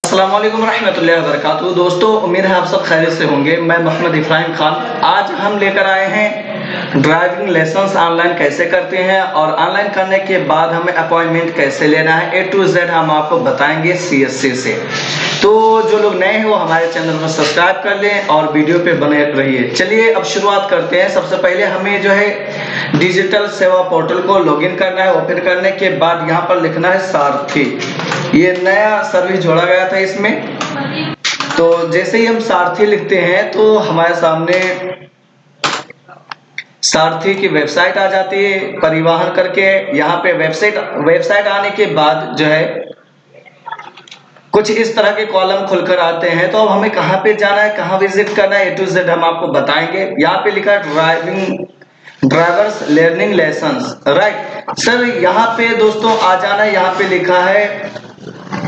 अस्सलाम वालेकुम रहमतुल्लाहि व बरकातुहू। दोस्तों, उम्मीद है आप सब खैरियत से होंगे। मैं मोहम्मद इब्राहिम खान। आज हम लेकर आए हैं ड्राइविंग लाइसेंस ऑनलाइन कैसे करते हैं और ऑनलाइन करने के बाद हमें अपॉइंटमेंट कैसे लेना है, A to Z हम आपको बताएंगे CSC से। तो जो लोग नए हैं वो हमारे चैनल को सब्सक्राइब कर लें और वीडियो पे बने रहिए। चलिए अब शुरुआत करते हैं। सबसे पहले हमें जो है डिजिटल सेवा पोर्टल को लॉगिन करना है। ओपन करने के बाद यहाँ पर लिखना है सारथी। ये नया सर्विस जोड़ा गया था इसमें। तो जैसे ही हम सारथी लिखते हैं तो हमारे सामने सारथी की वेबसाइट आ जाती है परिवहन करके। यहाँ पे वेबसाइट आने के बाद जो है कुछ इस तरह के कॉलम खुलकर आते हैं। तो अब हमें कहाँ पे जाना है, कहाँ विजिट करना है, A to Z हम आपको बताएंगे। यहाँ पे लिखा है drivers learning licence, right sir. यहाँ पे दोस्तों आ जाना है। यहाँ पे लिखा है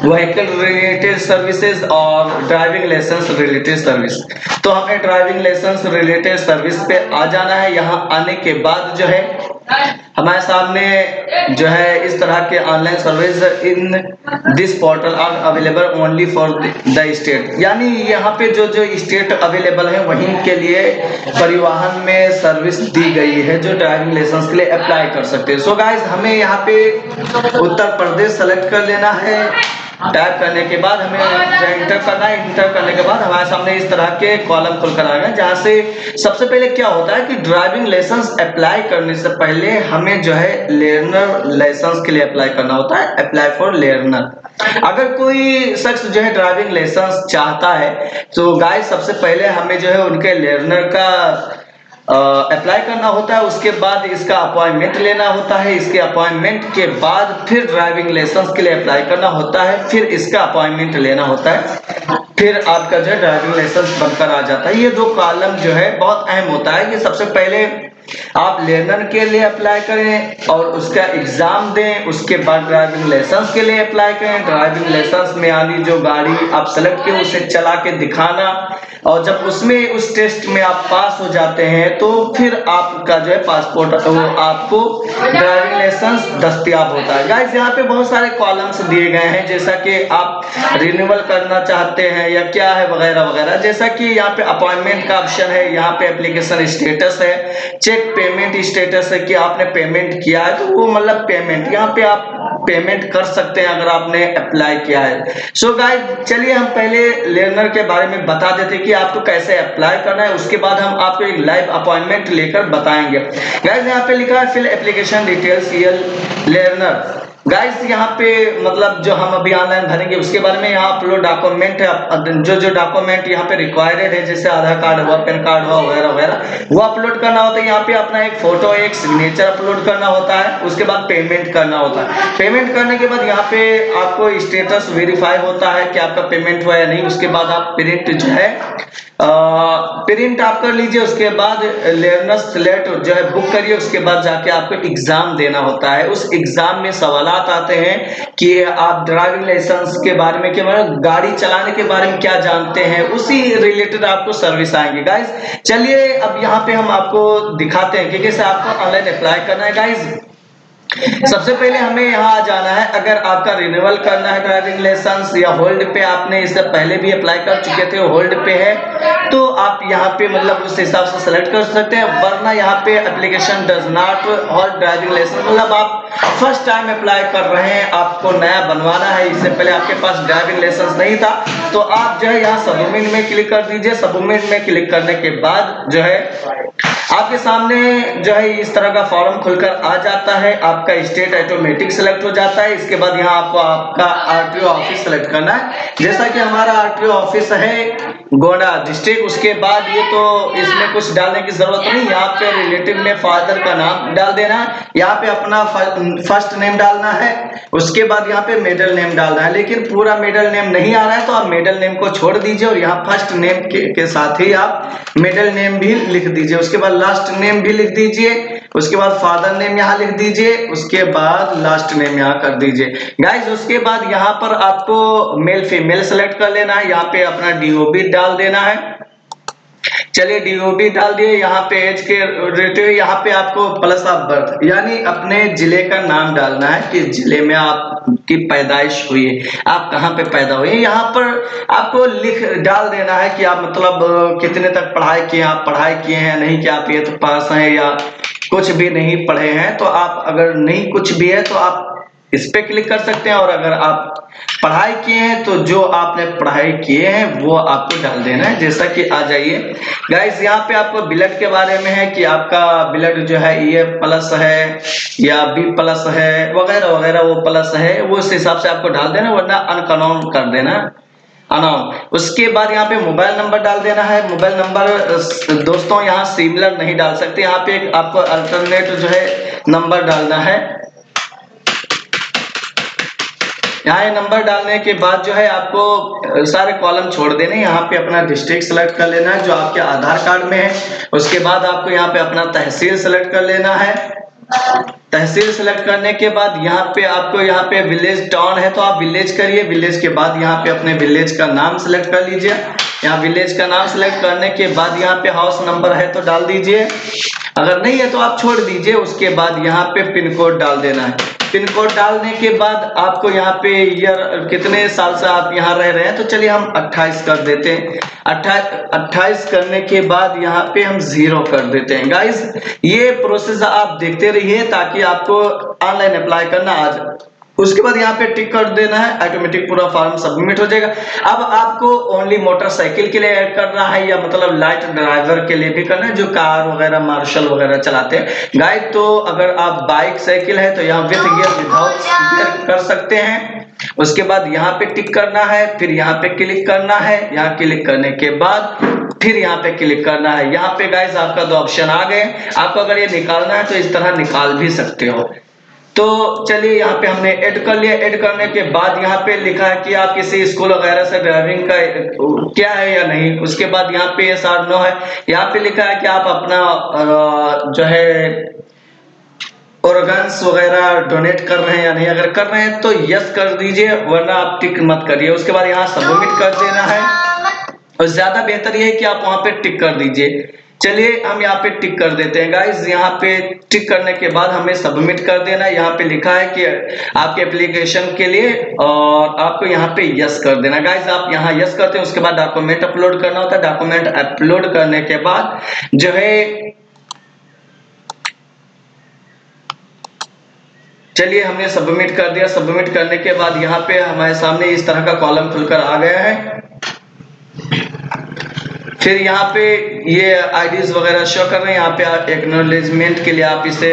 व्हीकल रिलेटेड सर्विसेज और ड्राइविंग लाइसेंस रिलेटेड सर्विस। तो हमें ड्राइविंग लाइसेंस रिलेटेड सर्विस पे आ जाना है। यहाँ आने के बाद जो है हमारे सामने जो है इस तरह के online service in this portal are available only for the state, यानी यहाँ पे जो जो स्टेट अवेलेबल है वहीं के लिए परिवहन में सर्विस दी गई है जो ड्राइविंग लाइसेंस के लिए अप्लाई कर सकते हैं। सो गाइस, हमें यहाँ पे उत्तर प्रदेश सेलेक्ट कर लेना है। टाइप करने के बाद हमें इंटर करना है। इंटर करने के बाद हमारे सामने इस तरह के कॉलम खुलकर आएगा, जहां से सबसे पहले क्या होता है कि ड्राइविंग लाइसेंस अप्लाई करने से पहले हमें जो है लर्नर लाइसेंस के लिए अप्लाई करना होता है। Apply for learner. अगर कोई शख्स जो है ड्राइविंग लाइसेंस चाहता है तो गाइस सबसे पहले हमें जो है उनके लर्नर का अप्लाई करना होता है। उसके बाद इसका अपॉइंटमेंट लेना होता है। इसके अपॉइंटमेंट के बाद फिर ड्राइविंग लाइसेंस के लिए अप्लाई करना होता है। फिर इसका अपॉइंटमेंट लेना होता है। फिर आपका जो है ड्राइविंग लाइसेंस बनकर आ जाता है। ये दो कॉलम जो है बहुत अहम होता है कि सबसे पहले आप लर्नर के लिए अप्लाई करें और उसका एग्जाम दें। उसके बाद ड्राइविंग लाइसेंस के लिए अप्लाई करें। ड्राइविंग लाइसेंस में आनी जो गाड़ी आप सेलेक्ट किए उसे चला के दिखाना, और जब उसमें उस टेस्ट में आप पास हो जाते हैं तो फिर आपका जो है पासपोर्ट वो आपको ड्राइविंग लाइसेंस दस्तयाब होता है। गाइस, यहाँ पे बहुत सारे कॉलम्स दिए गए हैं, जैसा कि आप रिन्यूअल करना चाहते हैं या क्या है वगैरह वगैरह। जैसा कि यहाँ पे अपॉइंटमेंट का ऑप्शन है, यहाँ पे एप्लीकेशन स्टेटस है, चेक पेमेंट स्टेटस है कि आपने पेमेंट किया है तो वो मतलब पेमेंट यहाँ पे आप पेमेंट कर सकते हैं अगर आपने अप्लाई किया है। सो गाइस, चलिए हम पहले लर्नर के बारे में बता देते हैं कि आपको कैसे अप्लाई करना है। उसके बाद हम आपको एक लाइव अपॉइंटमेंट लेकर बताएंगे। गाइस, यहाँ पे लिखा है fill application details learner. Guys, यहाँ पे मतलब जो हम अभी ऑनलाइन भरेंगे उसके बारे में यहाँ अपलोड डॉक्यूमेंट है। जो डॉक्यूमेंट यहाँ पे रिक्वायर्ड है, जैसे आधार कार्ड हुआ, पैन कार्ड हुआ वगैरह वगैरह, वो अपलोड करना होता है। यहाँ पे अपना एक फोटो, एक सिग्नेचर अपलोड करना होता है। उसके बाद पेमेंट करना होता है। पेमेंट करने के बाद यहाँ पे आपको स्टेटस वेरीफाई होता है कि आपका पेमेंट हुआ या नहीं। उसके बाद आप प्रिंट जो है प्रिंट आप कर लीजिए। उसके बाद लर्नर स्लेट जो है बुक करिए। उसके बाद जाके आपको एग्जाम देना होता है। उस एग्जाम में सवालात आते हैं कि आप ड्राइविंग लाइसेंस के बारे में, गाड़ी चलाने के बारे में क्या जानते हैं, उसी रिलेटेड आपको सर्विस आएंगे। गाइस, चलिए अब यहाँ पे हम आपको दिखाते हैं कि कैसे आपको ऑनलाइन अप्लाई करना है। गाइस, सबसे पहले हमें यहाँ आ जाना है। अगर आपका रिन्यूअल करना है ड्राइविंग लाइसेंस या होल्ड पे आपने इससे पहले भी अप्लाई कर चुके थे, होल्ड पे है तो आप यहाँ पे मतलब उस हिसाब से सेलेक्ट कर सकते हैं। वरना यहाँ पे application does not hold driving licence, मतलब आप फर्स्ट टाइम अप्लाई कर रहे हैं, आपको नया बनवाना है, इससे पहले आपके पास ड्राइविंग लाइसेंस नहीं था, तो आप जो है यहाँ सबमिट में क्लिक कर दीजिए। सबमिट में क्लिक करने के बाद जो है आपके सामने जो है इस तरह का फॉर्म खुलकर आ जाता है। आपका स्टेट ऑटोमेटिक सेलेक्ट हो जाता है। इसके बाद यहाँ आपको आपका आरटीओ ऑफिस सेलेक्ट करना है। जैसा कि हमारा आरटीओ ऑफिस है गोंडा डिस्ट्रिक्ट। उसके बाद ये तो इसमें कुछ डालने की जरूरत नहीं। यहाँ पे रिलेटिव में फादर का नाम डाल देना है। यहाँ पे अपना फर्स्ट नेम डालना है। उसके बाद यहाँ पे मिडिल नेम डालना है। लेकिन पूरा मिडिल नेम नहीं आ रहा है तो आप मिडिल नेम को छोड़ दीजिए और यहाँ फर्स्ट नेम के साथ ही आप मिडिल नेम भी लिख दीजिए। उसके बाद लास्ट नेम भी लिख दीजिए। उसके बाद फादर नेम यहाँ लिख दीजिए। उसके बाद लास्ट नेम यहाँ कर दीजिए। गाइस, उसके बाद यहाँ पर आपको मेल फीमेल सेलेक्ट कर लेना है। यहाँ पे अपना DOB डाल देना है। चलिए DOB डाल दिए, यहाँ पे एज के रिलेटिव, यहाँ पे आपको प्लस ऑफ बर्थ यानी अपने जिले का नाम डालना है कि जिले में आपकी पैदाइश हुई है, आप कहाँ पे पैदा हुए। यहाँ पर आपको लिख डाल देना है कि आप मतलब कितने तक पढ़ाई किए, आप पढ़ाई किए हैं नहीं, कि आप 8th पास हैं या कुछ भी नहीं पढ़े हैं। तो आप अगर नहीं कुछ भी है तो आप इस पे क्लिक कर सकते हैं, और अगर आप पढ़ाई किए हैं तो जो आपने पढ़ाई किए हैं वो आपको डाल देना है। जैसा कि आ जाइए गाइस, यहाँ पे आपको ब्लड के बारे में है कि आपका ब्लड जो है ए प्लस है या बी प्लस है वगैरह वगैरह, वो प्लस है वो उस हिसाब से आपको डाल देना, वरना अनकनॉन कर देना अनाउन। उसके बाद यहाँ पे मोबाइल नंबर डाल देना है। मोबाइल नंबर दोस्तों यहाँ सिमिलर नहीं डाल सकते, यहाँ पे एक आपको अल्टरनेट जो है नंबर डालना है। यहाँ ये नंबर डालने के बाद जो है आपको सारे कॉलम छोड़ देने, यहाँ पे अपना डिस्ट्रिक्ट सेलेक्ट कर लेना है जो आपके आधार कार्ड में है। उसके बाद आपको यहाँ पे अपना तहसील सेलेक्ट कर लेना है। तहसील सेलेक्ट करने के बाद यहाँ पे आपको यहाँ पे विलेज टाउन है तो आप विलेज करिए। विलेज के बाद यहाँ पे अपने विलेज का नाम सेलेक्ट कर लीजिए। यहाँ विलेज का नाम सेलेक्ट करने के बाद यहाँ पे हाउस नंबर है तो डाल दीजिए, अगर नहीं है तो आप छोड़ दीजिए। उसके बाद यहाँ पे पिन कोड डाल देना है। पिन कोड डालने के बाद आपको यहाँ पे ईयर कितने साल से आप यहाँ रह रहे हैं, तो चलिए हम 28 कर देते हैं। 28 करने के बाद यहाँ पे हम 0 कर देते हैं। गाइस ये प्रोसेस आप देखते रहिए ताकि आपको ऑनलाइन अप्लाई करना आ जाए। उसके बाद यहाँ पे टिक कर देना है, ऑटोमेटिक पूरा फॉर्म सबमिट हो जाएगा। अब आपको ओनली मोटरसाइकिल के लिए ऐड करना है या मतलब लाइट ड्राइवर के लिए भी करना है जो कार वगैरह मार्शल वगैरह चलाते हैं। गाइस तो अगर आप बाइक साइकिल है तो यहाँ विद गियर विदाउट गियर कर सकते हैं। उसके बाद यहाँ पे टिक करना है, फिर यहाँ पे क्लिक करना है। यहाँ क्लिक करने के बाद फिर यहाँ पे क्लिक करना है। यहाँ पे गाइस आपका 2 ऑप्शन आ गए। आपको अगर ये निकालना है तो इस तरह निकाल भी सकते हो। तो चलिए यहाँ पे हमने ऐड कर लिया। ऐड करने के बाद यहाँ पे लिखा है कि आप किसी स्कूल वगैरह से ड्राइविंग का क्या है या नहीं। उसके बाद यहाँ पे यस और नो है। यहाँ पे लिखा है कि आप अपना जो है ऑर्गन्स वगैरह डोनेट कर रहे हैं या नहीं। अगर कर रहे हैं तो यस कर दीजिए, वरना आप टिक मत करिए। उसके बाद यहाँ सबमिट कर देना है, और ज्यादा बेहतर ये है कि आप वहां पे टिक कर दीजिए। चलिए हम यहाँ पे टिक कर देते हैं। गाइस यहाँ पे टिक करने के बाद हमें सबमिट कर देना है। यहाँ पे लिखा है कि आपके एप्लीकेशन के लिए, और आपको यहाँ पे यस कर देना। गाइस आप यहाँ यस करते हैं, उसके बाद डॉक्यूमेंट अपलोड करना होता है। डॉक्यूमेंट अपलोड करने के बाद जो है चलिए हमने सबमिट कर दिया। सबमिट करने के बाद यहाँ पे हमारे सामने इस तरह का कॉलम खुलकर आ गया है। फिर यहाँ पे ये आईडीज वगैरह शो कर रहे हैं। यहाँ पे एक्नॉलेजमेंट के लिए आप इसे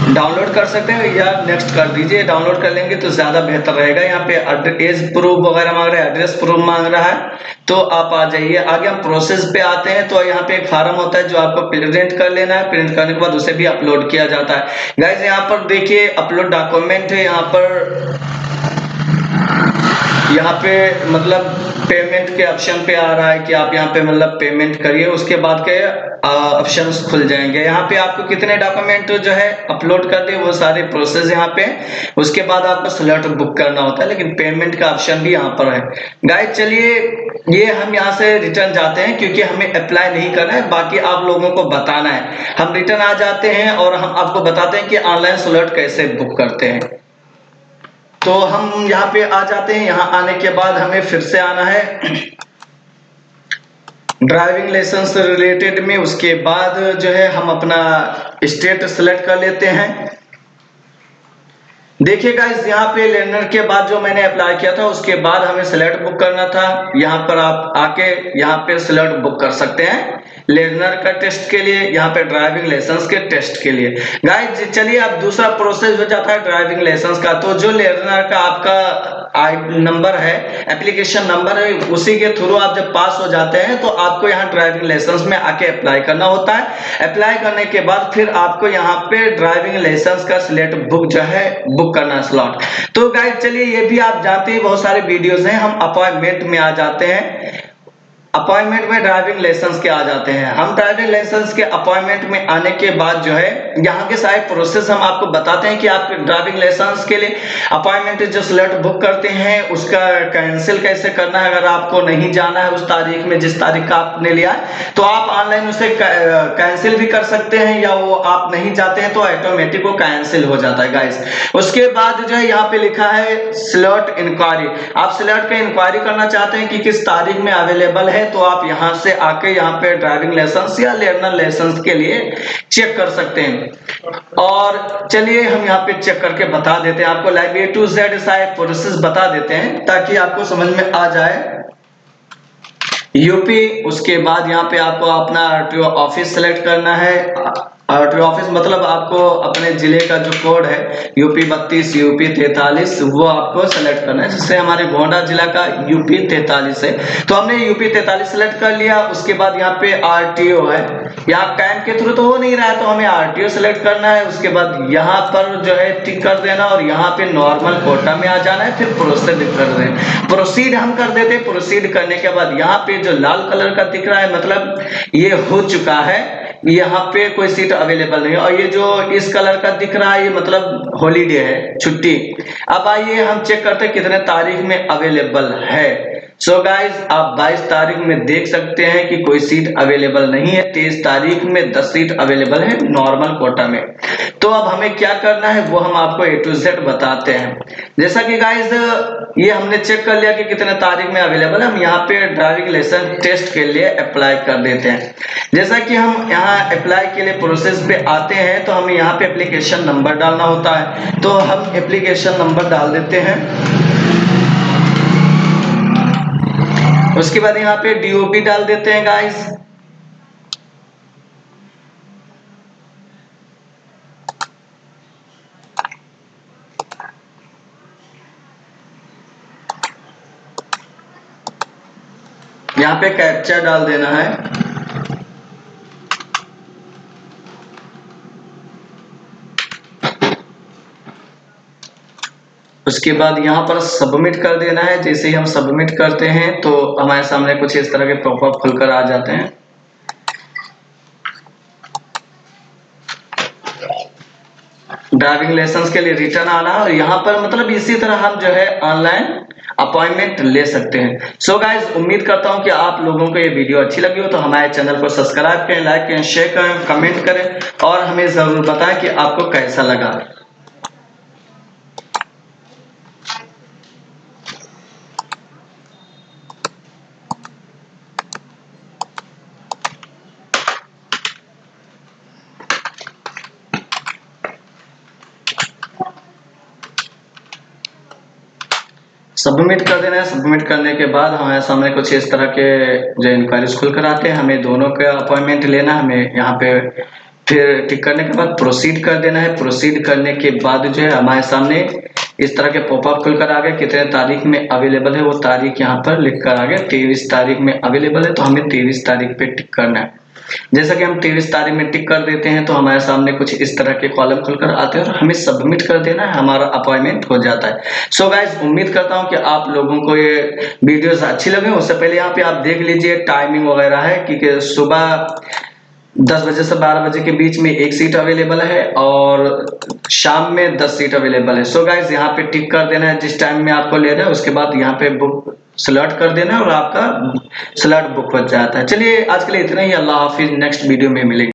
डाउनलोड कर सकते हैं या नेक्स्ट कर दीजिए। डाउनलोड कर लेंगे तो ज्यादा बेहतर रहेगा। यहाँ पे एज प्रूफ वगैरह मांग रहा है, एड्रेस प्रूफ मांग रहा है, तो आप आ जाइए। आगे हम प्रोसेस पे आते हैं। तो यहाँ पे एक फार्म होता है जो आपको प्रिंट कर लेना है। प्रिंट करने के बाद उसे भी अपलोड किया जाता है। गाइस यहाँ पर देखिए अपलोड डॉक्यूमेंट है। यहाँ पे मतलब पेमेंट के ऑप्शन पे आ रहा है कि आप यहाँ पे मतलब पेमेंट करिए। उसके बाद के ऑप्शंस खुल जाएंगे। यहाँ पे आपको कितने डॉक्यूमेंट जो है अपलोड कर दे वो सारे प्रोसेस यहाँ पे। उसके बाद आपको स्लॉट बुक करना होता है, लेकिन पेमेंट का ऑप्शन भी यहाँ पर है। गाइस चलिए ये हम यहाँ से रिटर्न जाते हैं क्योंकि हमें अप्लाई नहीं करना है, बाकी आप लोगों को बताना है। हम रिटर्न आ जाते हैं और हम आपको बताते हैं कि ऑनलाइन स्लॉट कैसे बुक करते हैं। तो हम यहाँ पे आ जाते हैं। यहाँ आने के बाद हमें फिर से आना है ड्राइविंग लाइसेंस रिलेटेड में। उसके बाद जो है हम अपना स्टेट सेलेक्ट कर लेते हैं। देखिएगा इस यहाँ पे लर्नर के बाद जो मैंने अप्लाई किया था उसके बाद हमें स्लॉट बुक करना था। यहाँ पर आप आके यहाँ पे स्लॉट बुक कर सकते हैं लर्नर का टेस्ट के लिए, यहाँ पे ड्राइविंग लाइसेंस के टेस्ट के लिए। गाइस चलिए अब दूसरा प्रोसेस हो जाता है ड्राइविंग लाइसेंस का। तो जो लर्नर का आपका नंबर है, एप्लीकेशन नंबर है, उसी के थ्रू आप जब पास हो जाते हैं तो आपको यहाँ ड्राइविंग लाइसेंस में आके अप्लाई करना होता है। अप्लाई करने के बाद फिर आपको यहाँ पे ड्राइविंग लाइसेंस का स्लॉट बुक जो है बुक करना स्लॉट। तो गाइस चलिए ये भी आप जानते हैं बहुत सारे वीडियोस हैं। हम अपॉइंटमेंट में आ जाते हैं। अपॉइंटमेंट में ड्राइविंग लाइसेंस के आ जाते हैं। हम ड्राइविंग लाइसेंस के अपॉइंटमेंट में आने के बाद जो है यहाँ के सारे प्रोसेस हम आपको बताते हैं कि आप ड्राइविंग लाइसेंस के लिए अपॉइंटमेंट जो स्लॉट बुक करते हैं उसका कैंसिल कैसे करना है। अगर आपको नहीं जाना है उस तारीख में जिस तारीख का आपने लिया है तो आप ऑनलाइन उसे कैंसिल भी कर सकते हैं, या वो आप नहीं जाते हैं तो ऑटोमेटिक वो कैंसिल हो जाता है गाइस। उसके बाद जो है यहाँ पे लिखा है स्लॉट इंक्वायरी। आप स्लॉट का इंक्वायरी करना चाहते हैं कि किस तारीख में अवेलेबल है, तो आप यहाँ से आके यहाँ पे ड्राइविंग लाइसेंस या लर्नर लाइसेंस के लिए चेक कर सकते हैं। और चलिए हम यहाँ पे चेक करके बता देते हैं आपको, लाइव A to Z सारे प्रोसेस बता देते हैं ताकि आपको समझ में आ जाए। यूपी, उसके बाद यहाँ पे आपको अपना RTO ऑफिस सेलेक्ट करना है। RTO ऑफिस मतलब आपको अपने जिले का जो कोड है UP 32 UP 43 वो आपको सेलेक्ट करना है, जिससे हमारे गोंडा जिला का UP 43 है। तो हमने UP 43 सेलेक्ट कर लिया। उसके बाद यहाँ पे RTO है, यहाँ कैंप के थ्रू तो हो नहीं रहा है तो हमें RTO सेलेक्ट करना है। उसके बाद यहाँ पर जो है टिक कर देना और यहाँ पे नॉर्मल कोटा में आ जाना है, फिर प्रोसीड कर दें। प्रोसीड हम कर देते हैं। प्रोसीड करने के बाद यहाँ पे जो लाल कलर का दिख रहा है मतलब ये हो चुका है, यहाँ पे कोई सीट अवेलेबल नहीं है। और ये जो इस कलर का दिख रहा है ये मतलब हॉलीडे है, छुट्टी। अब आइए हम चेक करते हैं कितने तारीख में अवेलेबल है। सो गाइज आप 22 तारीख में देख सकते हैं कि कोई सीट अवेलेबल नहीं है। 23 तारीख में 10 सीट अवेलेबल है नॉर्मल कोटा में। तो अब हमें क्या करना है वो हम आपको A to Z बताते हैं। जैसा कि गाइज ये हमने चेक कर लिया कि कितने तारीख में अवेलेबल है, हम यहाँ पे ड्राइविंग लाइसेंस टेस्ट के लिए अप्लाई कर देते हैं। जैसा कि हम यहाँ अप्लाई के लिए प्रोसेस पे आते हैं तो हमें यहाँ पे एप्लीकेशन नंबर डालना होता है, तो हम एप्लीकेशन नंबर डाल देते हैं। उसके बाद यहाँ पे DOB डाल देते हैं गाइस। यहाँ पे कैप्चा डाल देना है। उसके बाद यहाँ पर सबमिट कर देना है। जैसे ही हम सबमिट करते हैं तो हमारे सामने कुछ इस तरह के पॉपअप खुलकर आ जाते हैं। ड्राइविंग लाइसेंस के लिए रिटर्न आना, और यहाँ पर मतलब इसी तरह हम जो है ऑनलाइन अपॉइंटमेंट ले सकते हैं। सो गाइज उम्मीद करता हूँ कि आप लोगों को ये वीडियो अच्छी लगी हो, तो हमारे चैनल को सब्सक्राइब करें, लाइक करें, शेयर करें, कमेंट करें और हमें जरूर बताएं कि आपको कैसा लगा। सबमिट कर देना है। सबमिट करने के बाद हमारे सामने कुछ इस तरह के जो इंक्वायरीज खुल कर आते हैं। हमें दोनों का अपॉइंटमेंट लेना है। हमें यहाँ पे फिर टिक करने के बाद प्रोसीड कर देना है। प्रोसीड करने के बाद जो है हमारे सामने इस तरह के पॉपअप खुलकर आ गए। कितने तारीख में अवेलेबल है वो तारीख यहाँ पर लिख कर आ गया। 23 तारीख में अवेलेबल है तो हमें 23 तारीख पे टिक करना है। जैसा कि हम 23 तारीख में टिक कर देते हैं तो हमारे सामने कुछ इस तरह के कॉलम खुलकर आते हैं और हमें सबमिट कर देना है, हमारा अपॉइंटमेंट हो जाता है। सो गाइज उम्मीद करता हूं कि आप लोगों को ये वीडियोस अच्छी लगे। उससे पहले यहाँ पे आप देख लीजिए टाइमिंग वगैरह है कि सुबह 10 बजे से 12 बजे के बीच में 1 सीट अवेलेबल है और शाम में 10 सीट अवेलेबल है। सो गाइज यहाँ पे टिक कर देना है जिस टाइम में आपको लेना है। उसके बाद यहाँ पे बुक स्लॉट कर देना है और आपका स्लॉट बुक हो जाता है। चलिए आज के लिए इतना ही। अल्लाह हाफिज। नेक्स्ट वीडियो में मिलेंगे।